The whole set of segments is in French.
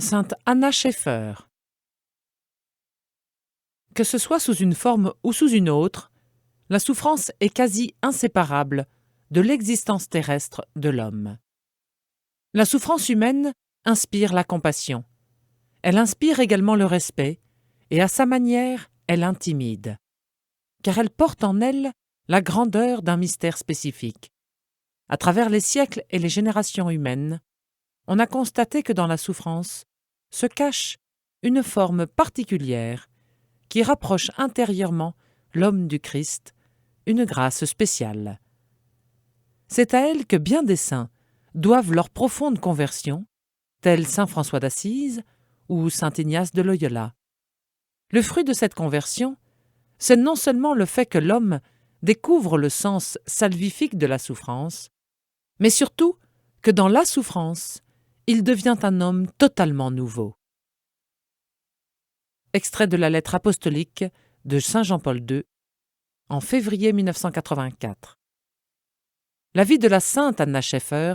Sainte Anna Scheffer. Que ce soit sous une forme ou sous une autre, la souffrance est quasi inséparable de l'existence terrestre de l'homme. La souffrance humaine inspire la compassion. Elle inspire également le respect, et à sa manière, elle intimide, car elle porte en elle la grandeur d'un mystère spécifique. À travers les siècles et les générations humaines, on a constaté que dans la souffrance se cache une forme particulière qui rapproche intérieurement l'homme du Christ, une grâce spéciale. C'est à elle que bien des saints doivent leur profonde conversion, tels saint François d'Assise ou saint Ignace de Loyola. Le fruit de cette conversion, c'est non seulement le fait que l'homme découvre le sens salvifique de la souffrance, mais surtout que dans la souffrance, il devient un homme totalement nouveau. Extrait de la lettre apostolique de saint Jean-Paul II, en février 1984. La vie de la sainte Anna Scheffer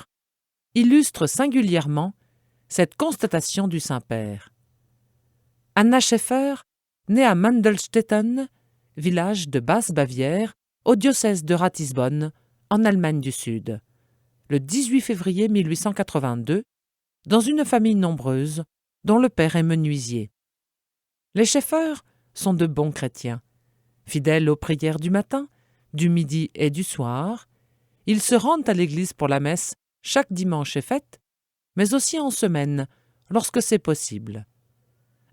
illustre singulièrement cette constatation du Saint-Père. Anna Scheffer, née à Mandelstetten, village de Basse-Bavière, au diocèse de Ratisbonne, en Allemagne du Sud, le 18 février 1882, dans une famille nombreuse, dont le père est menuisier. Les Scheffer sont de bons chrétiens. Fidèles aux prières du matin, du midi et du soir, ils se rendent à l'église pour la messe chaque dimanche et fête, mais aussi en semaine, lorsque c'est possible.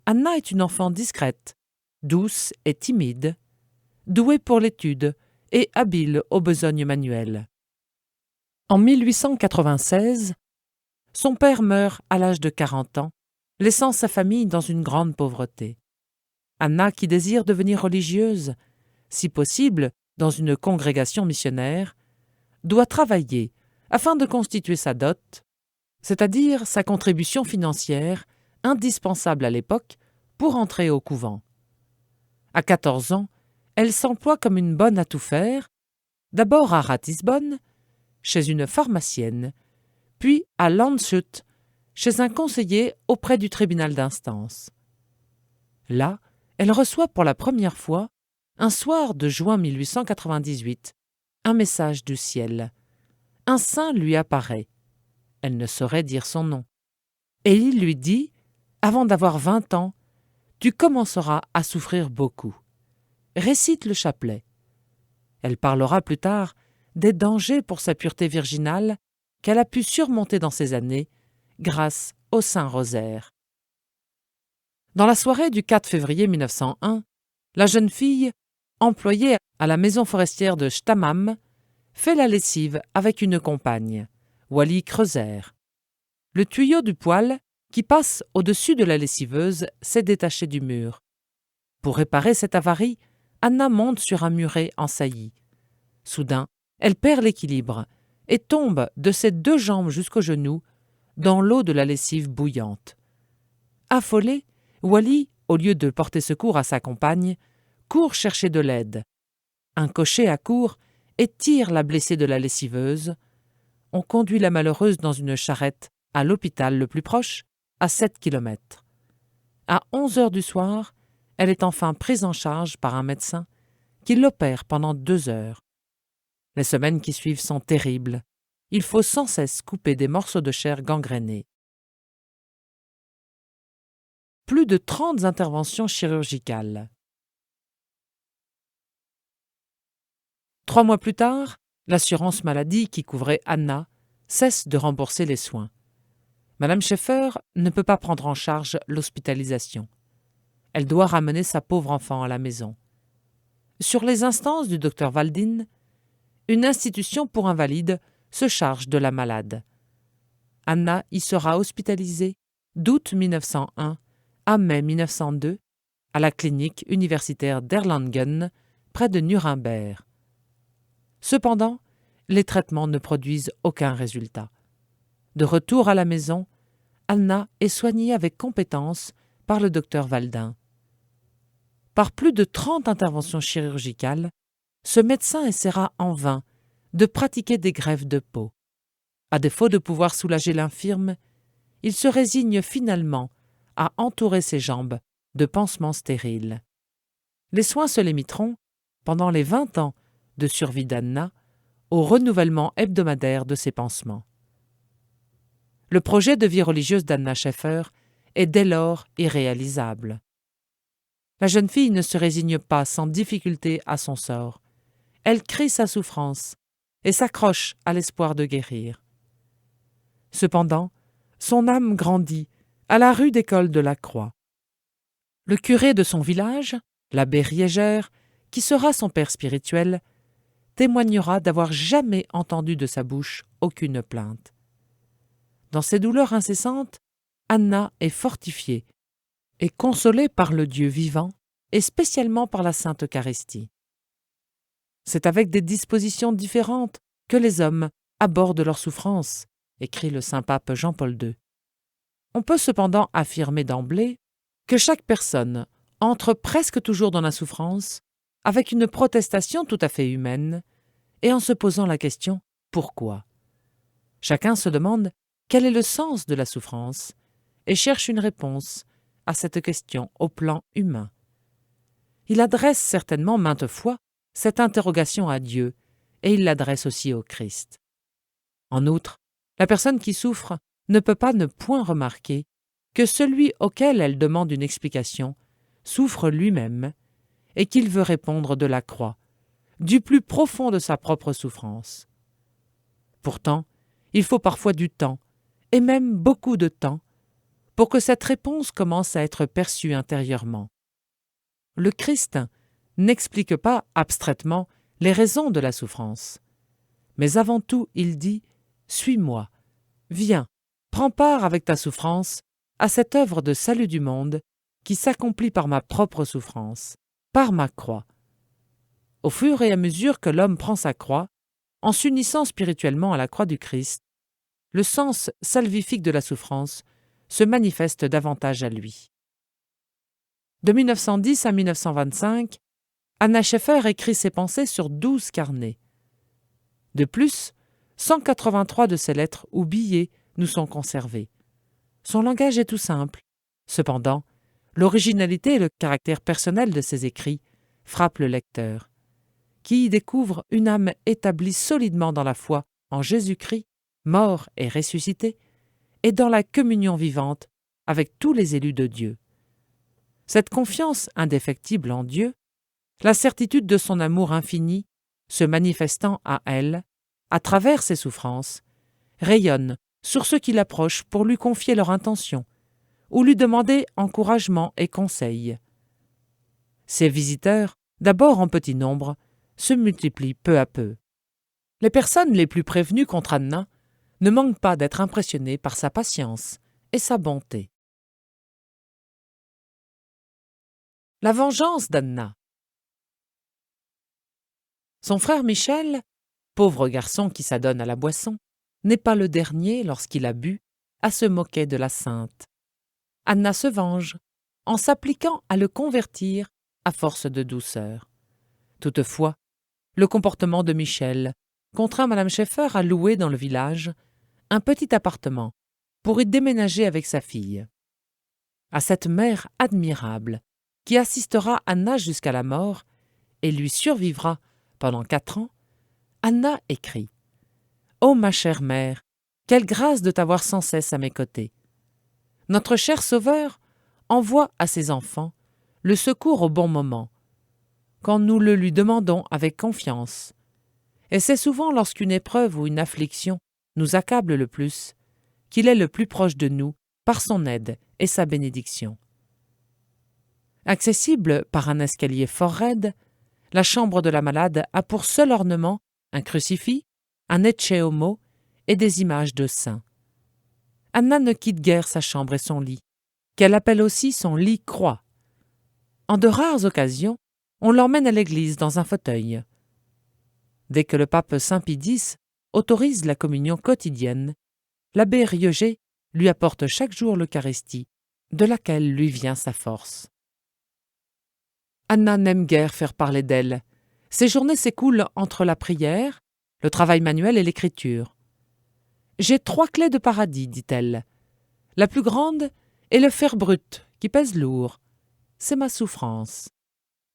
Anna est une enfant discrète, douce et timide, douée pour l'étude et habile aux besognes manuelles. En 1896, son père meurt à l'âge de 40 ans, laissant sa famille dans une grande pauvreté. Anna, qui désire devenir religieuse, si possible dans une congrégation missionnaire, doit travailler afin de constituer sa dot, c'est-à-dire sa contribution financière indispensable à l'époque pour entrer au couvent. À 14 ans, elle s'emploie comme une bonne à tout faire, d'abord à Ratisbonne, chez une pharmacienne, puis à Landshut, chez un conseiller auprès du tribunal d'instance. Là, elle reçoit pour la première fois, un soir de juin 1898, un message du ciel. Un saint lui apparaît. Elle ne saurait dire son nom. Et il lui dit, avant d'avoir 20 ans, « Tu commenceras à souffrir beaucoup. Récite le chapelet. » Elle parlera plus tard des dangers pour sa pureté virginale qu'elle a pu surmonter dans ces années grâce au Saint-Rosaire. Dans la soirée du 4 février 1901, la jeune fille, employée à la maison forestière de Stammam, fait la lessive avec une compagne, Wally Kreuser. Le tuyau du poêle, qui passe au-dessus de la lessiveuse, s'est détaché du mur. Pour réparer cette avarie, Anna monte sur un muret en saillie. Soudain, elle perd l'équilibre et tombe de ses 2 jambes jusqu'aux genoux dans l'eau de la lessive bouillante. Affolée, Wally, au lieu de porter secours à sa compagne, court chercher de l'aide. Un cocher accourt et tire la blessée de la lessiveuse. On conduit la malheureuse dans une charrette à l'hôpital le plus proche, à 7 kilomètres. À 11 heures du soir, elle est enfin prise en charge par un médecin qui l'opère pendant 2 heures. Les semaines qui suivent sont terribles. Il faut sans cesse couper des morceaux de chair gangrénés. Plus de 30 interventions chirurgicales. 3 mois plus tard, l'assurance maladie qui couvrait Anna cesse de rembourser les soins. Madame Scheffer ne peut pas prendre en charge l'hospitalisation. Elle doit ramener sa pauvre enfant à la maison. Sur les instances du docteur Waldin, une institution pour invalides se charge de la malade. Anna y sera hospitalisée d'août 1901 à mai 1902 à la clinique universitaire d'Erlangen, près de Nuremberg. Cependant, les traitements ne produisent aucun résultat. De retour à la maison, Anna est soignée avec compétence par le docteur Waldin. Par plus de 30 interventions chirurgicales, ce médecin essaiera en vain de pratiquer des greffes de peau. À défaut de pouvoir soulager l'infirme, il se résigne finalement à entourer ses jambes de pansements stériles. Les soins se limiteront, pendant les 20 ans de survie d'Anna, au renouvellement hebdomadaire de ses pansements. Le projet de vie religieuse d'Anna Scheffer est dès lors irréalisable. La jeune fille ne se résigne pas sans difficulté à son sort. Elle crie sa souffrance et s'accroche à l'espoir de guérir. Cependant, son âme grandit à la rude école de la Croix. Le curé de son village, l'abbé Riégère, qui sera son père spirituel, témoignera d'avoir jamais entendu de sa bouche aucune plainte. Dans ses douleurs incessantes, Anna est fortifiée et consolée par le Dieu vivant et spécialement par la Sainte Eucharistie. C'est avec des dispositions différentes que les hommes abordent leur souffrance, écrit le saint pape Jean-Paul II. On peut cependant affirmer d'emblée que chaque personne entre presque toujours dans la souffrance avec une protestation tout à fait humaine et en se posant la question « pourquoi ?». Chacun se demande quel est le sens de la souffrance et cherche une réponse à cette question au plan humain. Il adresse certainement maintes fois cette interrogation à Dieu et il l'adresse aussi au Christ. En outre, la personne qui souffre ne peut pas ne point remarquer que celui auquel elle demande une explication souffre lui-même et qu'il veut répondre de la croix, du plus profond de sa propre souffrance. Pourtant, il faut parfois du temps, et même beaucoup de temps, pour que cette réponse commence à être perçue intérieurement. Le Christ n'explique pas abstraitement les raisons de la souffrance, mais avant tout il dit « Suis-moi, viens, prends part avec ta souffrance à cette œuvre de salut du monde qui s'accomplit par ma propre souffrance, par ma croix. » Au fur et à mesure que l'homme prend sa croix, en s'unissant spirituellement à la croix du Christ, le sens salvifique de la souffrance se manifeste davantage à lui. De 1910 à 1925, Anna Scheffer écrit ses pensées sur 12 carnets. De plus, 183 de ses lettres ou billets nous sont conservés. Son langage est tout simple. Cependant, l'originalité et le caractère personnel de ses écrits frappent le lecteur, qui y découvre une âme établie solidement dans la foi en Jésus-Christ, mort et ressuscité, et dans la communion vivante avec tous les élus de Dieu. Cette confiance indéfectible en Dieu, la certitude de son amour infini, se manifestant à elle, à travers ses souffrances, rayonne sur ceux qui l'approchent pour lui confier leur intention ou lui demander encouragement et conseil. Ces visiteurs, d'abord en petit nombre, se multiplient peu à peu. Les personnes les plus prévenues contre Anna ne manquent pas d'être impressionnées par sa patience et sa bonté. La vengeance d'Anna. Son frère Michel, pauvre garçon qui s'adonne à la boisson, n'est pas le dernier, lorsqu'il a bu, à se moquer de la sainte. Anna se venge en s'appliquant à le convertir à force de douceur. Toutefois, le comportement de Michel contraint Madame Scheffer à louer dans le village un petit appartement pour y déménager avec sa fille. À cette mère admirable, qui assistera Anna jusqu'à la mort et lui survivra pendant 4 ans, Anna écrit « Ô ma chère mère, quelle grâce de t'avoir sans cesse à mes côtés. Notre cher Sauveur envoie à ses enfants le secours au bon moment, quand nous le lui demandons avec confiance. Et c'est souvent lorsqu'une épreuve ou une affliction nous accable le plus, qu'il est le plus proche de nous par son aide et sa bénédiction. » Accessible par un escalier fort raide, la chambre de la malade a pour seul ornement un crucifix, un ecce homo et des images de saints. Anna ne quitte guère sa chambre et son lit, qu'elle appelle aussi son lit-croix. En de rares occasions, on l'emmène à l'église dans un fauteuil. Dès que le pape Saint Pie X autorise la communion quotidienne, l'abbé Rieuget lui apporte chaque jour l'Eucharistie, de laquelle lui vient sa force. Anna n'aime guère faire parler d'elle. Ses journées s'écoulent entre la prière, le travail manuel et l'écriture. « J'ai 3 clés de paradis, dit-elle. La plus grande et le fer brut qui pèse lourd, c'est ma souffrance.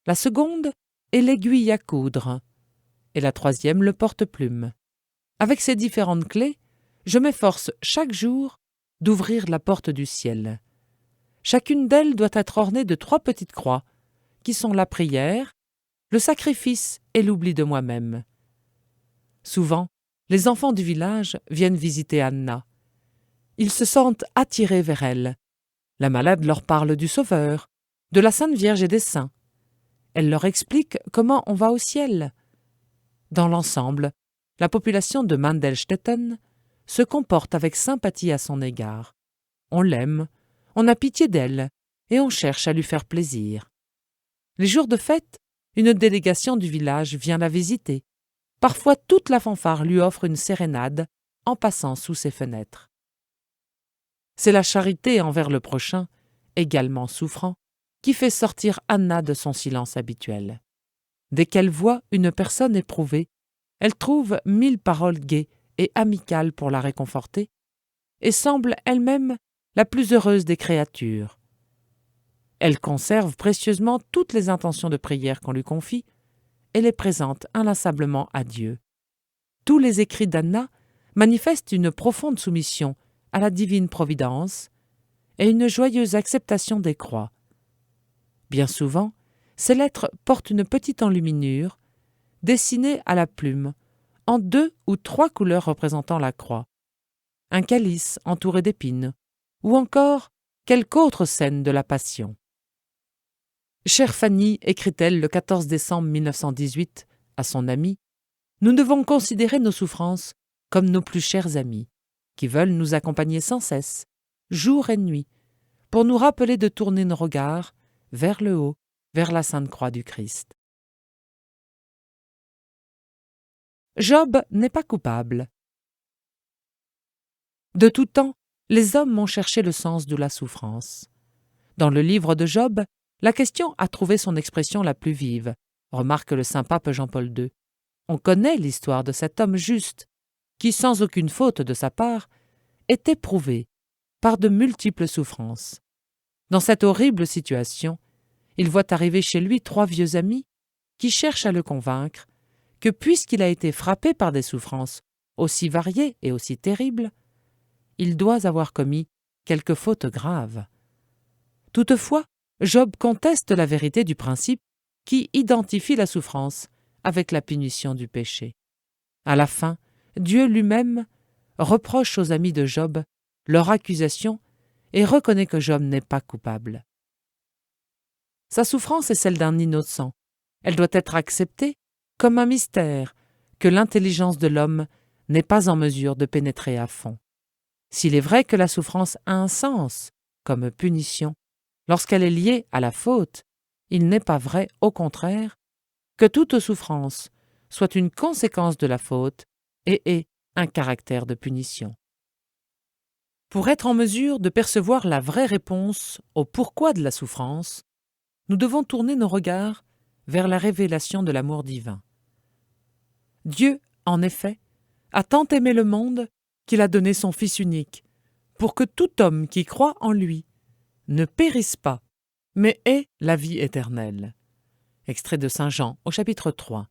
La seconde est l'aiguille à coudre, et la troisième le porte-plume. Avec ces différentes clés, je m'efforce chaque jour d'ouvrir la porte du ciel. Chacune d'elles doit être ornée de 3 petites croix, qui sont la prière, le sacrifice et l'oubli de moi-même. Souvent, les enfants du village viennent visiter Anna. Ils se sentent attirés vers elle. La malade leur parle du Sauveur, de la Sainte Vierge et des saints. Elle leur explique comment on va au ciel. Dans l'ensemble, la population de Mandelstetten se comporte avec sympathie à son égard. On l'aime, on a pitié d'elle et on cherche à lui faire plaisir. Les jours de fête, une délégation du village vient la visiter. Parfois toute la fanfare lui offre une sérénade en passant sous ses fenêtres. C'est la charité envers le prochain, également souffrant, qui fait sortir Anna de son silence habituel. Dès qu'elle voit une personne éprouvée, elle trouve 1000 paroles gaies et amicales pour la réconforter, et semble elle-même la plus heureuse des créatures. Elle conserve précieusement toutes les intentions de prière qu'on lui confie et les présente inlassablement à Dieu. Tous les écrits d'Anna manifestent une profonde soumission à la divine providence et une joyeuse acceptation des croix. Bien souvent, ces lettres portent une petite enluminure, dessinée à la plume, en 2 ou 3 couleurs représentant la croix, un calice entouré d'épines, ou encore quelque autre scène de la Passion. Chère Fanny, écrit-elle le 14 décembre 1918 à son amie, nous devons considérer nos souffrances comme nos plus chers amis, qui veulent nous accompagner sans cesse, jour et nuit, pour nous rappeler de tourner nos regards vers le haut, vers la Sainte Croix du Christ. Job n'est pas coupable. De tout temps, les hommes ont cherché le sens de la souffrance. Dans le livre de Job, la question a trouvé son expression la plus vive, remarque le saint pape Jean-Paul II. On connaît l'histoire de cet homme juste, qui, sans aucune faute de sa part, est éprouvé par de multiples souffrances. Dans cette horrible situation, il voit arriver chez lui 3 vieux amis qui cherchent à le convaincre que puisqu'il a été frappé par des souffrances aussi variées et aussi terribles, il doit avoir commis quelque faute grave. Toutefois, Job conteste la vérité du principe qui identifie la souffrance avec la punition du péché. À la fin, Dieu lui-même reproche aux amis de Job leur accusation et reconnaît que Job n'est pas coupable. Sa souffrance est celle d'un innocent. Elle doit être acceptée comme un mystère que l'intelligence de l'homme n'est pas en mesure de pénétrer à fond. S'il est vrai que la souffrance a un sens, comme punition, lorsqu'elle est liée à la faute, il n'est pas vrai, au contraire, que toute souffrance soit une conséquence de la faute et ait un caractère de punition. Pour être en mesure de percevoir la vraie réponse au pourquoi de la souffrance, nous devons tourner nos regards vers la révélation de l'amour divin. Dieu, en effet, a tant aimé le monde qu'il a donné son Fils unique, pour que tout homme qui croit en lui ne périsse pas, mais ait la vie éternelle. Extrait de Saint Jean au chapitre 3.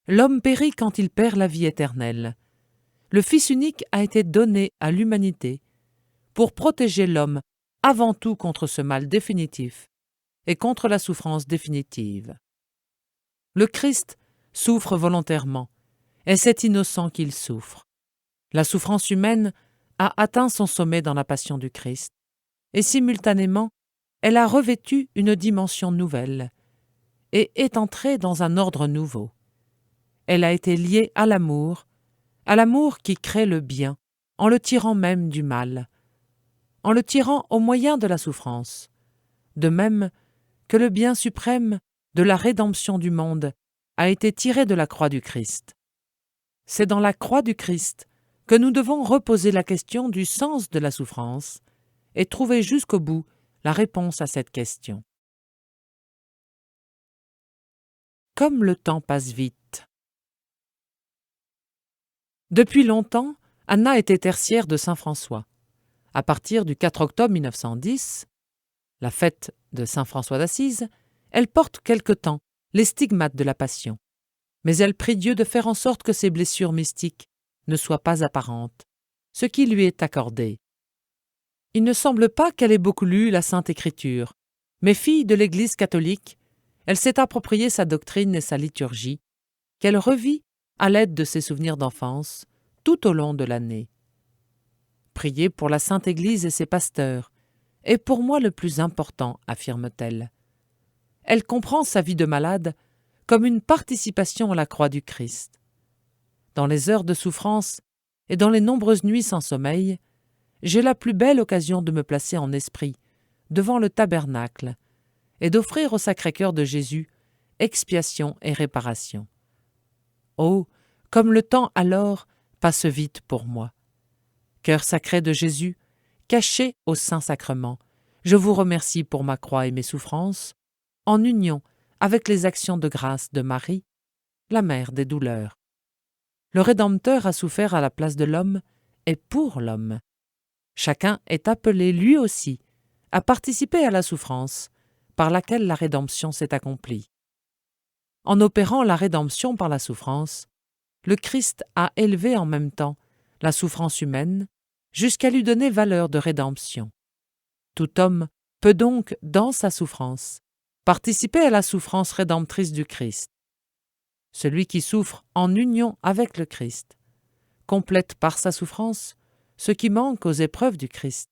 L'homme périt quand il perd la vie éternelle. Le Fils unique a été donné à l'humanité pour protéger l'homme avant tout contre ce mal définitif et contre la souffrance définitive. Le Christ souffre volontairement, et c'est innocent qu'il souffre. La souffrance humaine a atteint son sommet dans la passion du Christ, et simultanément, elle a revêtu une dimension nouvelle et est entrée dans un ordre nouveau. Elle a été liée à l'amour qui crée le bien, en le tirant même du mal, en le tirant au moyen de la souffrance, de même que le bien suprême de la rédemption du monde a été tiré de la croix du Christ. C'est dans la croix du Christ que nous devons reposer la question du sens de la souffrance et trouver jusqu'au bout la réponse à cette question. Comme le temps passe vite. Depuis longtemps, Anna était tertiaire de Saint François. À partir du 4 octobre 1910, la fête de saint François d'Assise, elle porte quelque temps les stigmates de la Passion. Mais elle prie Dieu de faire en sorte que ses blessures mystiques ne soient pas apparentes, ce qui lui est accordé. Il ne semble pas qu'elle ait beaucoup lu la Sainte Écriture, mais fille de l'Église catholique, elle s'est approprié sa doctrine et sa liturgie, qu'elle revit à l'aide de ses souvenirs d'enfance tout au long de l'année. Prier pour la Sainte Église et ses pasteurs est pour moi le plus important, affirme-t-elle. Elle comprend sa vie de malade comme une participation à la croix du Christ. Dans les heures de souffrance et dans les nombreuses nuits sans sommeil, j'ai la plus belle occasion de me placer en esprit devant le tabernacle et d'offrir au Sacré-Cœur de Jésus expiation et réparation. Oh, comme le temps alors passe vite pour moi. Cœur sacré de Jésus, caché au Saint-Sacrement, je vous remercie pour ma croix et mes souffrances, en union avec les actions de grâce de Marie, la mère des douleurs. Le Rédempteur a souffert à la place de l'homme et pour l'homme. Chacun est appelé lui aussi à participer à la souffrance par laquelle la rédemption s'est accomplie. En opérant la rédemption par la souffrance, le Christ a élevé en même temps la souffrance humaine jusqu'à lui donner valeur de rédemption. Tout homme peut donc, dans sa souffrance, participer à la souffrance rédemptrice du Christ. Celui qui souffre en union avec le Christ complète par sa souffrance ce qui manque aux épreuves du Christ.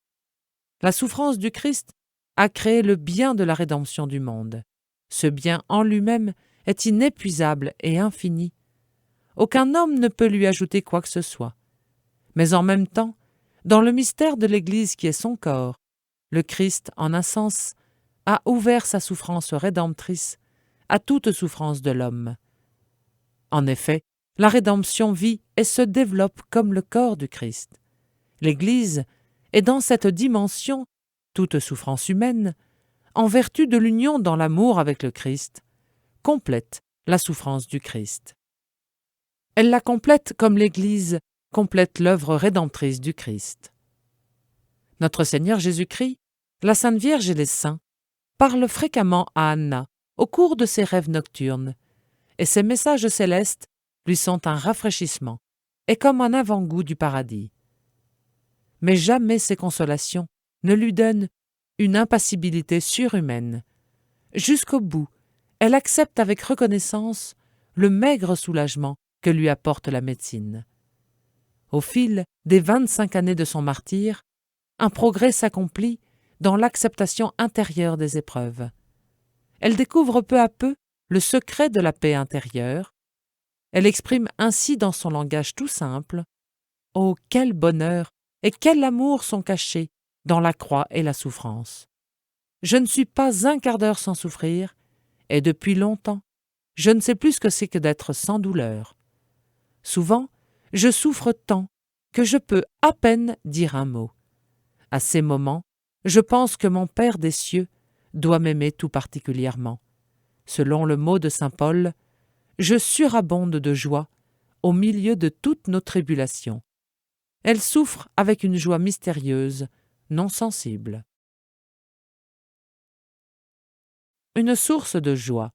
La souffrance du Christ a créé le bien de la rédemption du monde. Ce bien en lui-même est inépuisable et infini. Aucun homme ne peut lui ajouter quoi que ce soit. Mais en même temps, dans le mystère de l'Église qui est son corps, le Christ, en un sens, a ouvert sa souffrance rédemptrice à toute souffrance de l'homme. En effet, la rédemption vit et se développe comme le corps du Christ. L'Église est dans cette dimension, toute souffrance humaine, en vertu de l'union dans l'amour avec le Christ, complète la souffrance du Christ. Elle la complète comme l'Église complète l'œuvre rédemptrice du Christ. Notre Seigneur Jésus-Christ, la Sainte Vierge et les saints parlent fréquemment à Anna au cours de ses rêves nocturnes, et ces messages célestes lui sont un rafraîchissement et comme un avant-goût du paradis. Mais jamais ces consolations ne lui donnent une impassibilité surhumaine. Jusqu'au bout, elle accepte avec reconnaissance le maigre soulagement que lui apporte la médecine. Au fil des 25 années de son martyre, un progrès s'accomplit dans l'acceptation intérieure des épreuves. Elle découvre peu à peu le secret de la paix intérieure. Elle exprime ainsi dans son langage tout simple « Oh, quel bonheur et quel amour sont cachés dans la croix et la souffrance. Je ne suis pas un quart d'heure sans souffrir, et depuis longtemps, je ne sais plus ce que c'est que d'être sans douleur. Souvent, je souffre tant que je peux à peine dire un mot. À ces moments, je pense que mon Père des cieux doit m'aimer tout particulièrement. Selon le mot de saint Paul, je surabonde de joie au milieu de toutes nos tribulations. Elle souffre avec une joie mystérieuse, non sensible. Une source de joie.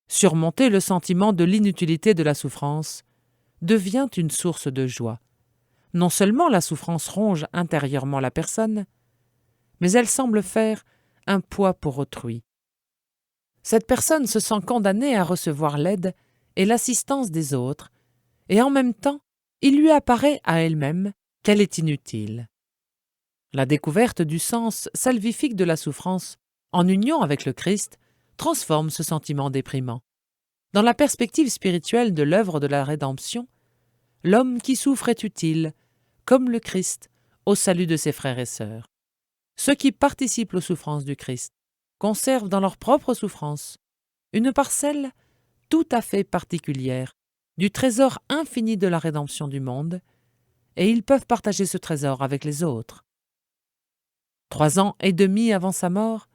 Surmonter le sentiment de l'inutilité de la souffrance devient une source de joie. Non seulement la souffrance ronge intérieurement la personne, mais elle semble faire un poids pour autrui. Cette personne se sent condamnée à recevoir l'aide et l'assistance des autres, et en même temps, il lui apparaît à elle-même qu'elle est inutile. La découverte du sens salvifique de la souffrance, en union avec le Christ, transforme ce sentiment déprimant. Dans la perspective spirituelle de l'œuvre de la rédemption, l'homme qui souffre est utile, comme le Christ, au salut de ses frères et sœurs. Ceux qui participent aux souffrances du Christ conservent dans leur propre souffrance une parcelle tout à fait particulière du trésor infini de la rédemption du monde, et ils peuvent partager ce trésor avec les autres. 3 ans et demi avant sa mort,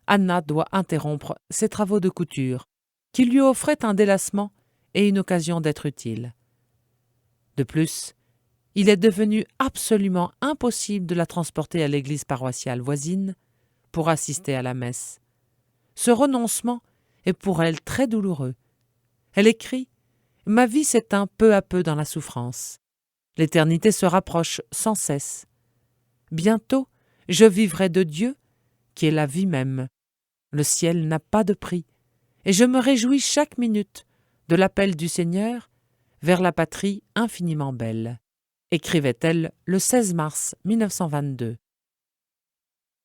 Anna doit interrompre ses travaux de couture, qui lui offraient un délassement et une occasion d'être utile. De plus, il est devenu absolument impossible de la transporter à l'église paroissiale voisine pour assister à la messe. Ce renoncement est pour elle très douloureux. Elle écrit « Ma vie s'éteint peu à peu dans la souffrance. L'éternité se rapproche sans cesse. Bientôt, je vivrai de Dieu, qui est la vie même. Le ciel n'a pas de prix, et je me réjouis chaque minute de l'appel du Seigneur vers la patrie infiniment belle », écrivait-elle le 16 mars 1922.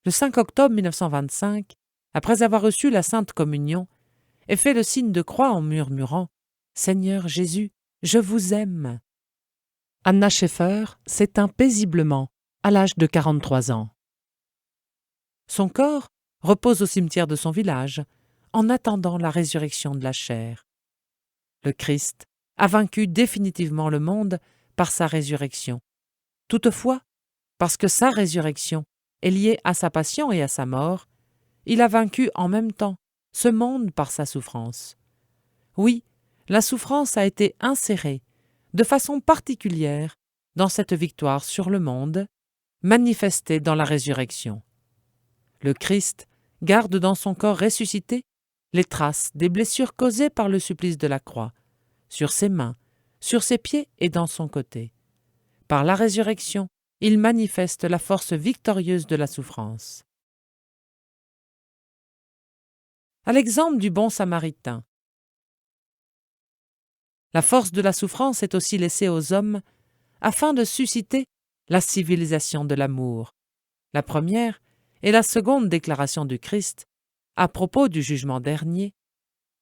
Le 5 octobre 1925, après avoir reçu la Sainte Communion, elle fait le signe de croix en murmurant « Seigneur Jésus, je vous aime ». Anna Scheffer s'éteint paisiblement à l'âge de 43 ans. Son corps repose au cimetière de son village, en attendant la résurrection de la chair. Le Christ a vaincu définitivement le monde par sa résurrection. Toutefois, parce que sa résurrection est liée à sa passion et à sa mort, il a vaincu en même temps ce monde par sa souffrance. Oui, la souffrance a été insérée de façon particulière dans cette victoire sur le monde, manifestée dans la résurrection. Le Christ garde dans son corps ressuscité les traces des blessures causées par le supplice de la croix, sur ses mains, sur ses pieds et dans son côté. Par la résurrection, il manifeste la force victorieuse de la souffrance. À l'exemple du bon Samaritain, la force de la souffrance est aussi laissée aux hommes afin de susciter la civilisation de l'amour. La première et la seconde déclaration du Christ, à propos du jugement dernier,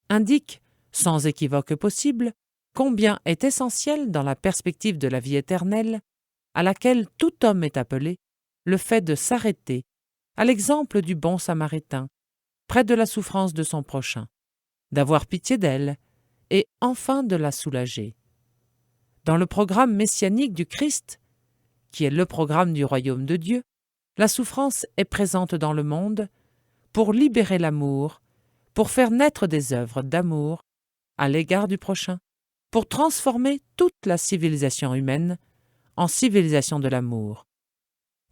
indiquent, sans équivoque possible, combien est essentiel dans la perspective de la vie éternelle, à laquelle tout homme est appelé, le fait de s'arrêter, à l'exemple du bon Samaritain, près de la souffrance de son prochain, d'avoir pitié d'elle et enfin de la soulager. Dans le programme messianique du Christ, qui est le programme du royaume de Dieu, la souffrance est présente dans le monde pour libérer l'amour, pour faire naître des œuvres d'amour à l'égard du prochain, pour transformer toute la civilisation humaine en civilisation de l'amour.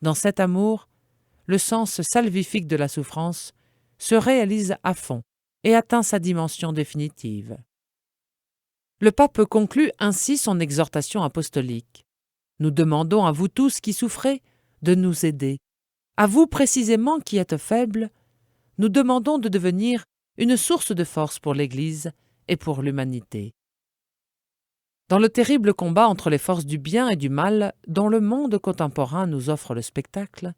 Dans cet amour, le sens salvifique de la souffrance se réalise à fond et atteint sa dimension définitive. Le pape conclut ainsi son exhortation apostolique. Nous demandons à vous tous qui souffrez de nous aider. À vous précisément qui êtes faibles, nous demandons de devenir une source de force pour l'Église et pour l'humanité. Dans le terrible combat entre les forces du bien et du mal dont le monde contemporain nous offre le spectacle,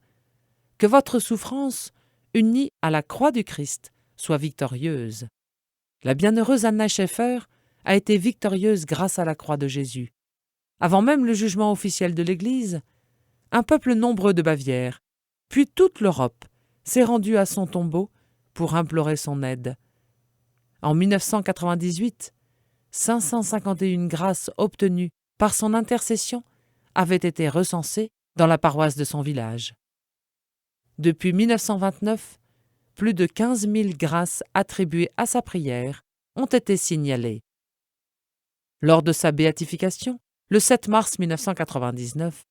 que votre souffrance, unie à la croix du Christ, soit victorieuse. La bienheureuse Anna Scheffer a été victorieuse grâce à la croix de Jésus. Avant même le jugement officiel de l'Église, un peuple nombreux de Bavière, puis toute l'Europe, s'est rendu à son tombeau pour implorer son aide. En 1998, 551 grâces obtenues par son intercession avaient été recensées dans la paroisse de son village. Depuis 1929, plus de 15 000 grâces attribuées à sa prière ont été signalées. Lors de sa béatification, le 7 mars 1999,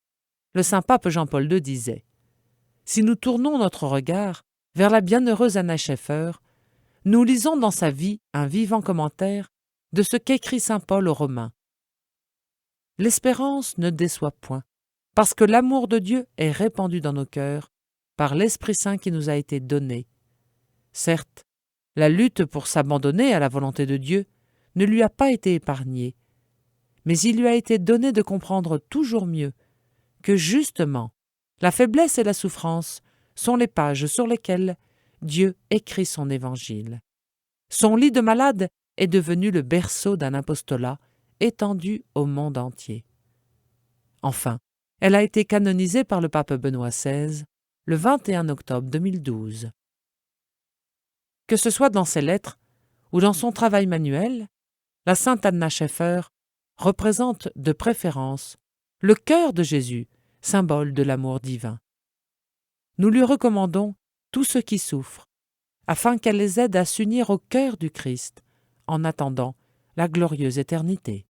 le saint pape Jean-Paul II disait « Si nous tournons notre regard vers la bienheureuse Anna Scheffer, nous lisons dans sa vie un vivant commentaire de ce qu'écrit saint Paul aux Romains. L'espérance ne déçoit point, parce que l'amour de Dieu est répandu dans nos cœurs par l'Esprit Saint qui nous a été donné. Certes, la lutte pour s'abandonner à la volonté de Dieu ne lui a pas été épargnée, mais il lui a été donné de comprendre toujours mieux que justement la faiblesse et la souffrance sont les pages sur lesquelles Dieu écrit son évangile. Son lit de malade est devenu le berceau d'un apostolat étendu au monde entier. Enfin, elle a été canonisée par le pape Benoît XVI le 21 octobre 2012. Que ce soit dans ses lettres ou dans son travail manuel, la sainte Anna Scheffer représente de préférence le cœur de Jésus, symbole de l'amour divin. Nous lui recommandons tous ceux qui souffrent, afin qu'elle les aide à s'unir au cœur du Christ en attendant la glorieuse éternité.